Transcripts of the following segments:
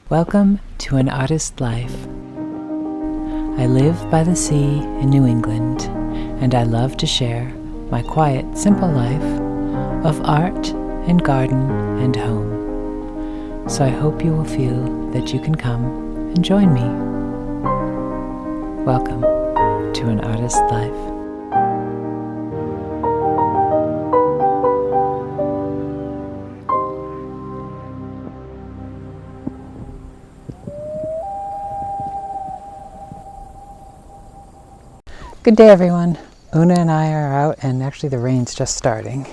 Welcome to an artist's life. I live by the sea in New England, and I love to share my quiet, simple life of art and garden and home. So I hope you will feel that you can come and join me. Welcome to an artist's life. Good day, everyone. Una and I are out, and actually the rain's just starting.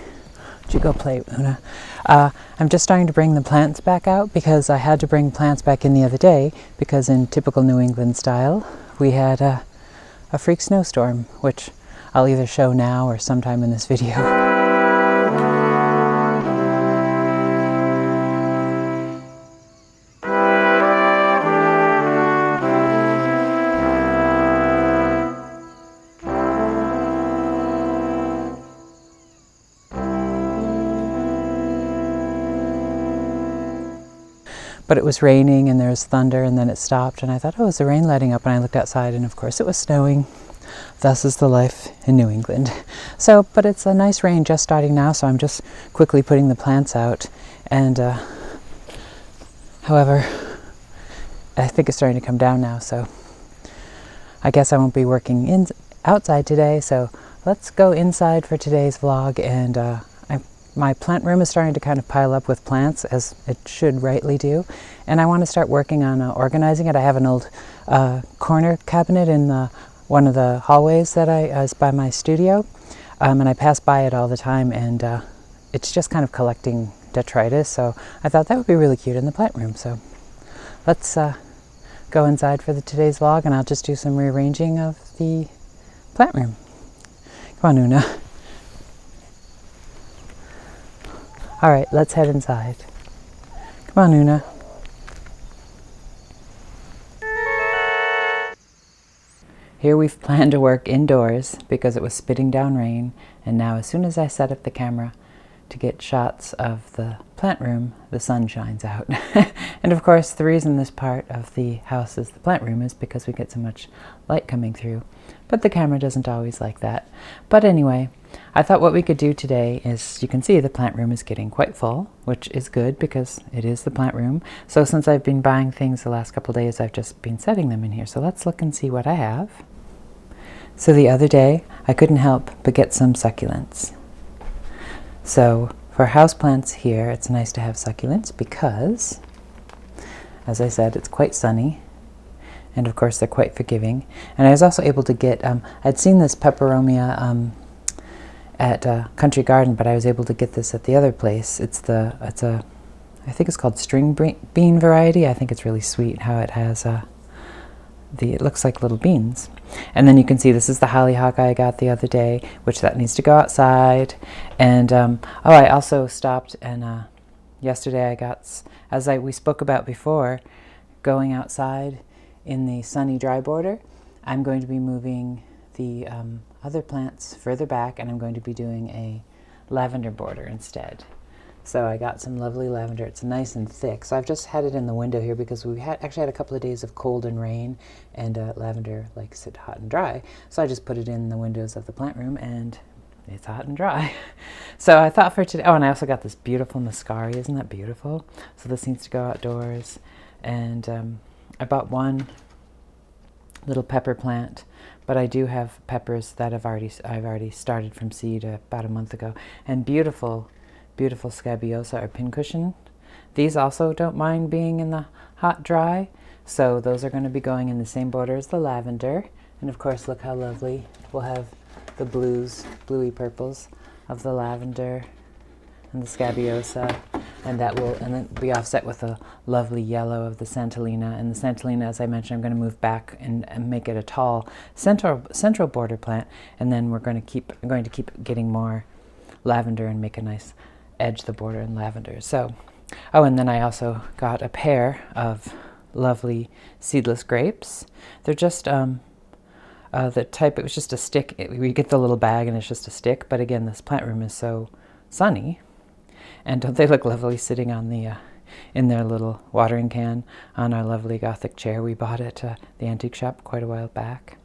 Would you go play, Una? I'm just starting to bring the plants back out because I had to bring plants back in the other day because in typical New England style, we had a freak snowstorm, which I'll either show now or sometime in this video. But it was raining and there was thunder, and then it stopped, and I thought, oh, is the rain letting up? And I looked outside, and of course it was snowing. Thus is the life in New England. So, but it's a nice rain just starting now, so I'm just quickly putting the plants out. And however, I think it's starting to come down now, so I guess I won't be working outside today. So let's go inside for today's vlog. And my plant room is starting to kind of pile up with plants, as it should rightly do, and I want to start working on organizing it. I have an old corner cabinet in one of the hallways that is by my studio, and I pass by it all the time, and it's just kind of collecting detritus, so I thought that would be really cute in the plant room. So let's go inside for today's vlog, and I'll just do some rearranging of the plant room. Come on, Una. All right, let's head inside. Come on, Una. Here we've planned to work indoors because it was spitting down rain, and now as soon as I set up the camera to get shots of the plant room, the sun shines out. And of course, the reason this part of the house is the plant room is because we get so much light coming through, but the camera doesn't always like that. But anyway, I thought what we could do today is, you can see the plant room is getting quite full, which is good because it is the plant room. So since I've been buying things the last couple of days, I've just been setting them in here. So let's look and see what I have. So the other day, I couldn't help but get some succulents. So for houseplants here, it's nice to have succulents because, as I said, it's quite sunny. And of course, they're quite forgiving. And I was also able to get, I'd seen this peperomia at Country Garden, but I was able to get this at the other place. I think it's called string bean variety. I think it's really sweet how it has it looks like little beans. And then you can see this is the hollyhock I got the other day, which that needs to go outside. And I also stopped and yesterday I got, as we spoke about before, going outside in the sunny dry border. I'm going to be moving the other plants further back, and I'm going to be doing a lavender border instead. So I got some lovely lavender. It's nice and thick. So I've just had it in the window here because we actually had a couple of days of cold and rain, and lavender likes it hot and dry. So I just put it in the windows of the plant room, and it's hot and dry. So I thought for today, oh, and I also got this beautiful muscari. Isn't that beautiful? So this needs to go outdoors. And I bought one little pepper plant, but I do have peppers that I've already started from seed about a month ago, and beautiful scabiosa or pincushion. These also don't mind being in the hot dry, so those are going to be going in the same border as the lavender. And of course, look how lovely. We'll have the bluey purples of the lavender and the scabiosa, and that will then be offset with a lovely yellow of the Santolina. And the Santolina, as I mentioned, I'm going to move back and make it a tall central border plant, and then I'm going to keep getting more lavender and make a nice edge the border in lavender. So, oh, and then I also got a pair of lovely seedless grapes. They're just the type, it was just a stick. We get the little bag and it's just a stick, but again, this plant room is so sunny, and don't they look lovely sitting on the in their little watering can on our lovely Gothic chair we bought at the antique shop quite a while back.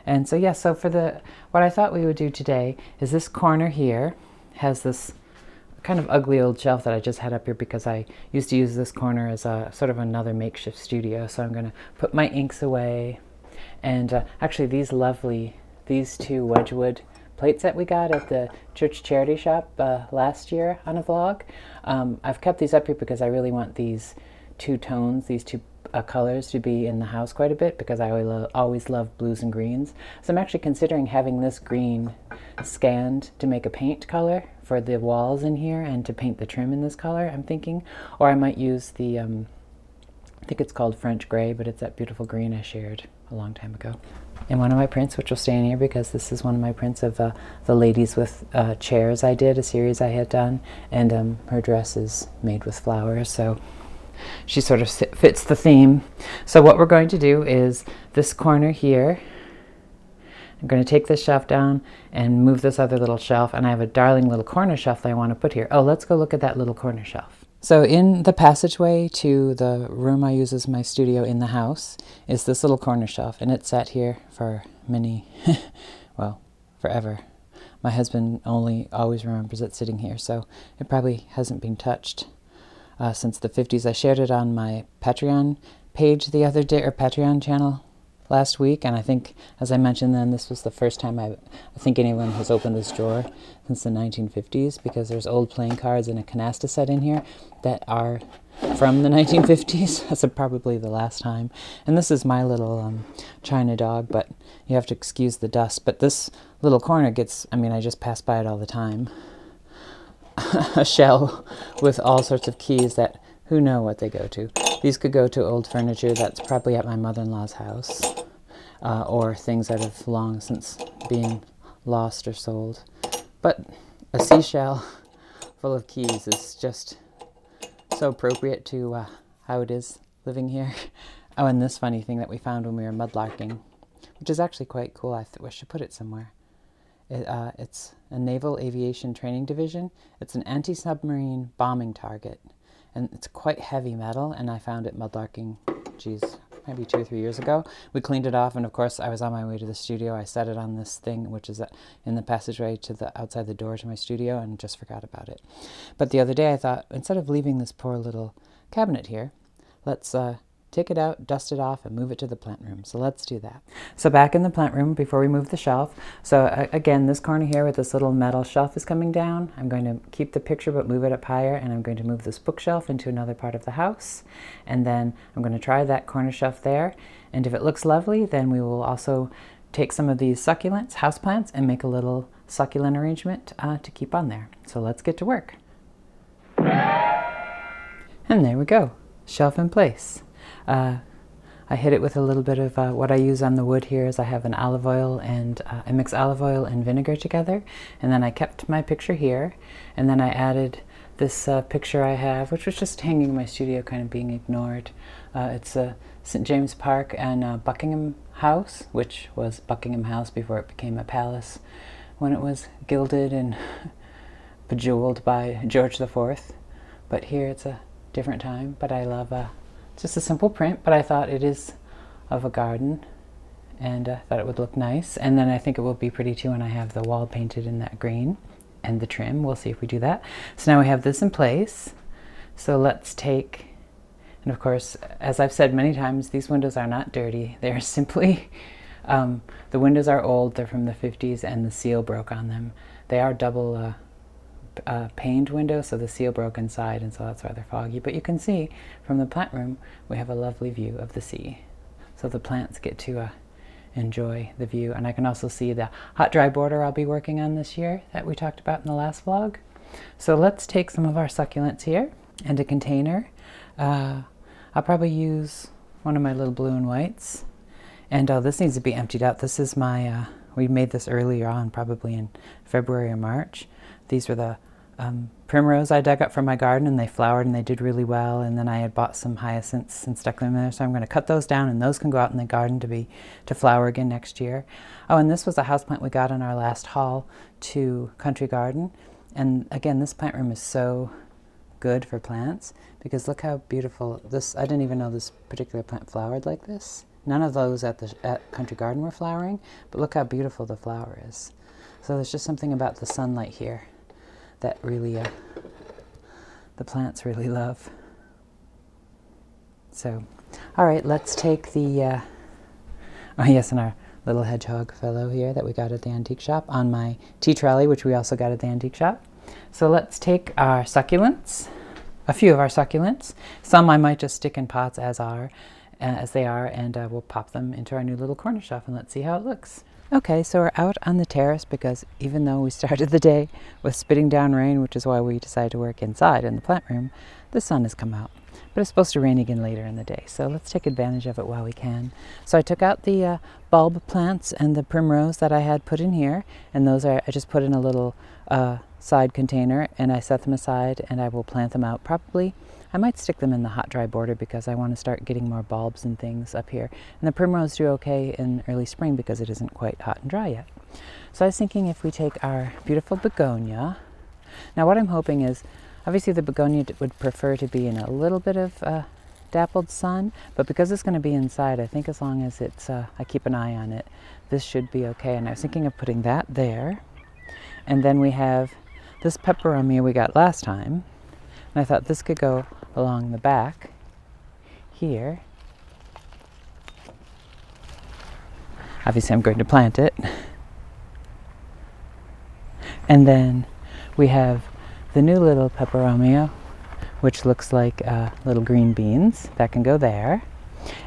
And so yeah, so for what I thought we would do today is this corner here has this kind of ugly old shelf that I just had up here because I used to use this corner as a sort of another makeshift studio. So I'm going to put my inks away. And actually these two Wedgwood plates that we got at the church charity shop last year on a vlog. I've kept these up here because I really want these two tones, these two colors to be in the house quite a bit because I always love blues and greens. So I'm actually considering having this green scanned to make a paint color for the walls in here and to paint the trim in this color, I'm thinking. Or I might use the, I think it's called French Gray, but it's that beautiful green I shared a long time ago. And one of my prints, which will stay in here because this is one of my prints of the ladies with chairs I did, a series I had done, and her dress is made with flowers, so she sort of fits the theme. So what we're going to do is this corner here, I'm going to take this shelf down and move this other little shelf, and I have a darling little corner shelf that I want to put here. Oh, let's go look at that little corner shelf. So in the passageway to the room I use as my studio in the house is this little corner shelf, and it's sat here for well, forever. My husband always remembers it sitting here, so it probably hasn't been touched since the 50s. I shared it on my Patreon page the other day, or Patreon channel last week, and I think, as I mentioned then, this was the first time I think anyone has opened this drawer since the 1950s, because there's old playing cards and a canasta set in here that are from the 1950s. That's probably the last time. And this is my little China dog, but you have to excuse the dust. But this little corner gets, I just pass by it all the time. A shell with all sorts of keys that who know what they go to. These could go to old furniture that's probably at my mother-in-law's house, or things that have long since been lost or sold. But a seashell full of keys is just so appropriate to how it is living here. Oh, and this funny thing that we found when we were mudlarking, which is actually quite cool. I should put it somewhere. It's a Naval Aviation Training Division. It's an anti-submarine bombing target. And it's quite heavy metal, and I found it mudlarking, maybe 2 or 3 years ago. We cleaned it off, and of course I was on my way to the studio. I set it on this thing, which is in the passageway outside the door to my studio, and just forgot about it. But the other day I thought, instead of leaving this poor little cabinet here, let's take it out, dust it off, and move it to the plant room. So let's do that. So back in the plant room, before we move the shelf, so again, this corner here with this little metal shelf is coming down. I'm going to keep the picture but move it up higher, and I'm going to move this bookshelf into another part of the house. And then I'm going to try that corner shelf there. And if it looks lovely, then we will also take some of these succulents, houseplants, and make a little succulent arrangement to keep on there. So let's get to work. And there we go, shelf in place. I hit it with a little bit of what I use on the wood here is I have an olive oil, and I mix olive oil and vinegar together, and then I kept my picture here, and then I added this picture I have, which was just hanging in my studio, kind of being ignored. It's St. James Park and Buckingham House, which was Buckingham House before it became a palace, when it was gilded and bejeweled by George IV. But here it's a different time, but I love just a simple print, but I thought it is of a garden, and I thought it would look nice. And then I think it will be pretty too when I have the wall painted in that green and the trim. We'll see if we do that. So now we have this in place. So let's take, and of course, as I've said many times, these windows are not dirty. They're simply, the windows are old. They're from the 50s, and the seal broke on them. They are double paned window, so the seal broke inside, and so that's why they're foggy. But you can see from the plant room we have a lovely view of the sea, so the plants get to enjoy the view. And I can also see the hot dry border I'll be working on this year that we talked about in the last vlog. So let's take some of our succulents here and a container. I'll probably use one of my little blue and whites, and this needs to be emptied out. This is my we made this earlier on, probably in February or March. These were the primrose I dug up from my garden, and they flowered and they did really well. And then I had bought some hyacinths and stuck them in there, so I'm going to cut those down, and those can go out in the garden to flower again next year. Oh, and this was a houseplant we got on our last haul to Country Garden. And again, this plant room is so good for plants, because look how beautiful this, I didn't even know this particular plant flowered like this. None of those at Country Garden were flowering, but look how beautiful the flower is. So there's just something about the sunlight here that really, the plants really love. So, all right, let's take the, oh yes, and our little hedgehog fellow here that we got at the antique shop on my tea trolley, which we also got at the antique shop. So let's take our succulents, a few of our succulents. Some I might just stick in pots as they are, and we'll pop them into our new little corner shelf and let's see how it looks. Okay, so we're out on the terrace because even though we started the day with spitting down rain, which is why we decided to work inside in the plant room, the sun has come out. But it's supposed to rain again later in the day, so let's take advantage of it while we can. So I took out the bulb plants and the primrose that I had put in here, and those I just put in a little side container, and I set them aside, and I will plant them out probably. I might stick them in the hot dry border because I want to start getting more bulbs and things up here. And the primrose do okay in early spring because it isn't quite hot and dry yet. So I was thinking if we take our beautiful begonia. Now what I'm hoping is, obviously the begonia would prefer to be in a little bit of dappled sun, but because it's going to be inside, I think as long as it's, I keep an eye on it, this should be okay. And I was thinking of putting that there. And then we have this peperomia we got last time. And I thought this could go along the back here. Obviously I'm going to plant it. And then we have the new little peperomia, which looks like little green beans that can go there.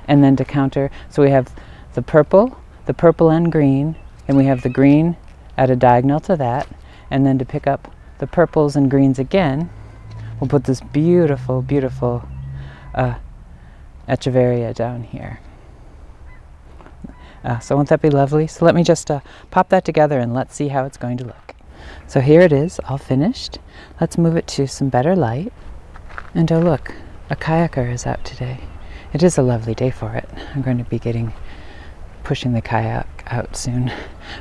And then to counter, so we have the purple and green, and we have the green at a diagonal to that. And then to pick up the purples and greens again, we'll put this beautiful, beautiful echeveria down here. So won't that be lovely? So let me just pop that together and let's see how it's going to look. So here it is, all finished. Let's move it to some better light. And oh look, a kayaker is out today. It is a lovely day for it. I'm going to be pushing the kayak out soon.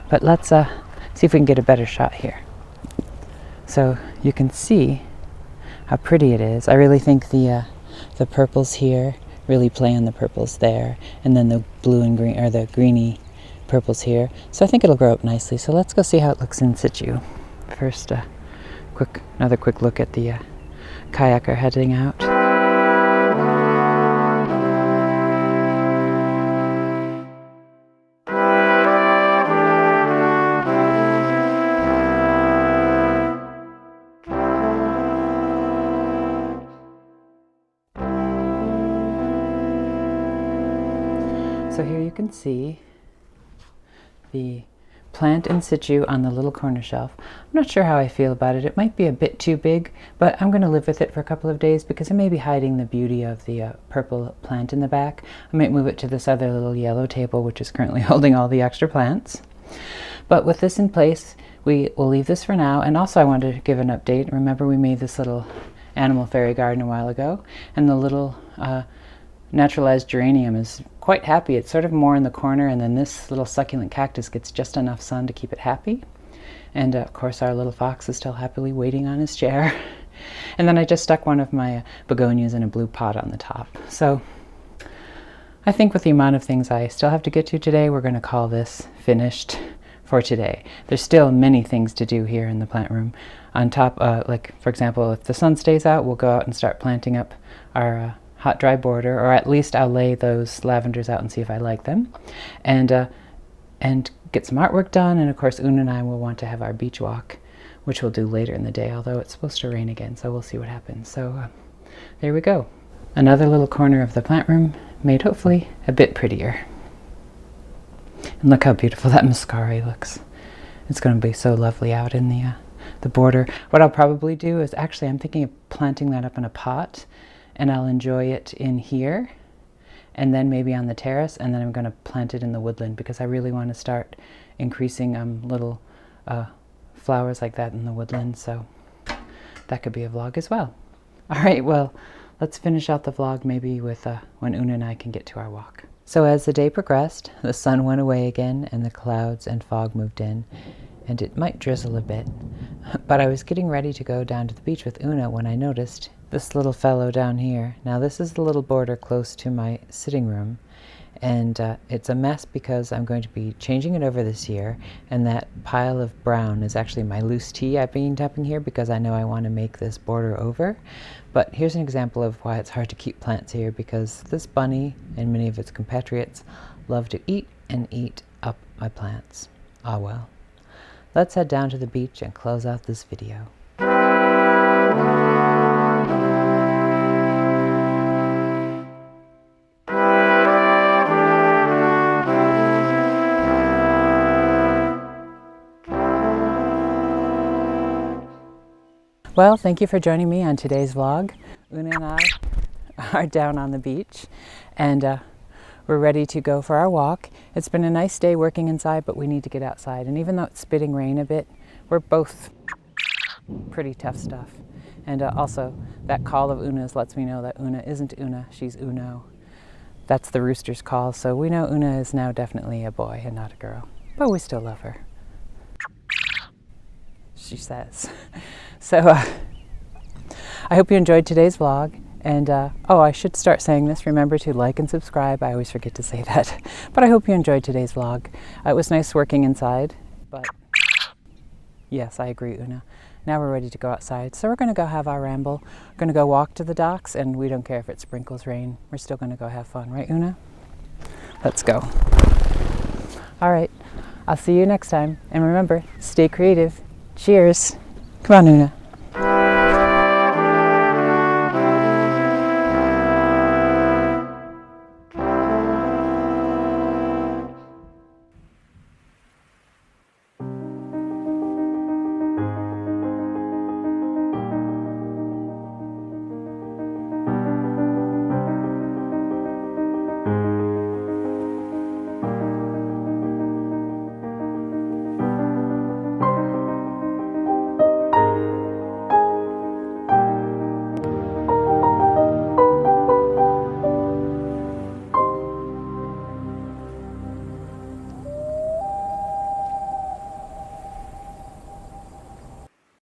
But let's see if we can get a better shot here. So you can see how pretty it is. I really think the purples here really play on the purples there, and then the blue and green, or the greeny purples here. So I think it'll grow up nicely. So let's go see how it looks in situ. First, another quick look at the kayaker heading out. So here you can see the plant in situ on the little corner shelf. I'm not sure how I feel about it. It might be a bit too big, but I'm going to live with it for a couple of days because it may be hiding the beauty of the purple plant in the back. I might move it to this other little yellow table, which is currently holding all the extra plants. But with this in place, we will leave this for now. And also I wanted to give an update. Remember we made this little animal fairy garden a while ago, and the little naturalized geranium is quite happy. It's sort of more in the corner, and then this little succulent cactus gets just enough sun to keep it happy. And of course our little fox is still happily waiting on his chair. And then I just stuck one of my begonias in a blue pot on the top. So I think with the amount of things I still have to get to today, we're going to call this finished for today. There's still many things to do here in the plant room. On top, like for example, if the sun stays out, we'll go out and start planting up our hot dry border, or at least I'll lay those lavenders out and see if I like them, and get some artwork done. And of course Una and I will want to have our beach walk, which we'll do later in the day, although it's supposed to rain again, so we'll see what happens. So there we go, another little corner of the plant room made hopefully a bit prettier. And look how beautiful that mascari looks. It's going to be so lovely out in the border. What I'll probably do is, actually I'm thinking of planting that up in a pot, and I'll enjoy it in here, and then maybe on the terrace, and then I'm going to plant it in the woodland because I really want to start increasing little flowers like that in the woodland. So that could be a vlog as well. All right, well, let's finish out the vlog maybe with when Una and I can get to our walk. So as the day progressed, the sun went away again, and the clouds and fog moved in, and it might drizzle a bit. But I was getting ready to go down to the beach with Una when I noticed this little fellow down here. Now this is the little border close to my sitting room, and it's a mess because I'm going to be changing it over this year, and that pile of brown is actually my loose tea I've been dumping here because I know I want to make this border over. But here's an example of why it's hard to keep plants here, because this bunny and many of its compatriots love to eat and eat up my plants. Ah well. Let's head down to the beach and close out this video. Well, thank you for joining me on today's vlog. Una and I are down on the beach, and we're ready to go for our walk. It's been a nice day working inside, but we need to get outside. And even though it's spitting rain a bit, we're both pretty tough stuff. And also, that call of Una's lets me know that Una isn't Una, she's Uno. That's the rooster's call, so we know Una is now definitely a boy and not a girl. But we still love her, she says. So I hope you enjoyed today's vlog. And oh, I should start saying this. Remember to like and subscribe. I always forget to say that. But I hope you enjoyed today's vlog. It was nice working inside, but yes, I agree, Una. Now we're ready to go outside. So we're going to go have our ramble. We're going to go walk to the docks, and we don't care if it sprinkles rain. We're still going to go have fun, right, Una? Let's go. All right, I'll see you next time. And remember, stay creative. Cheers. Come on, Una.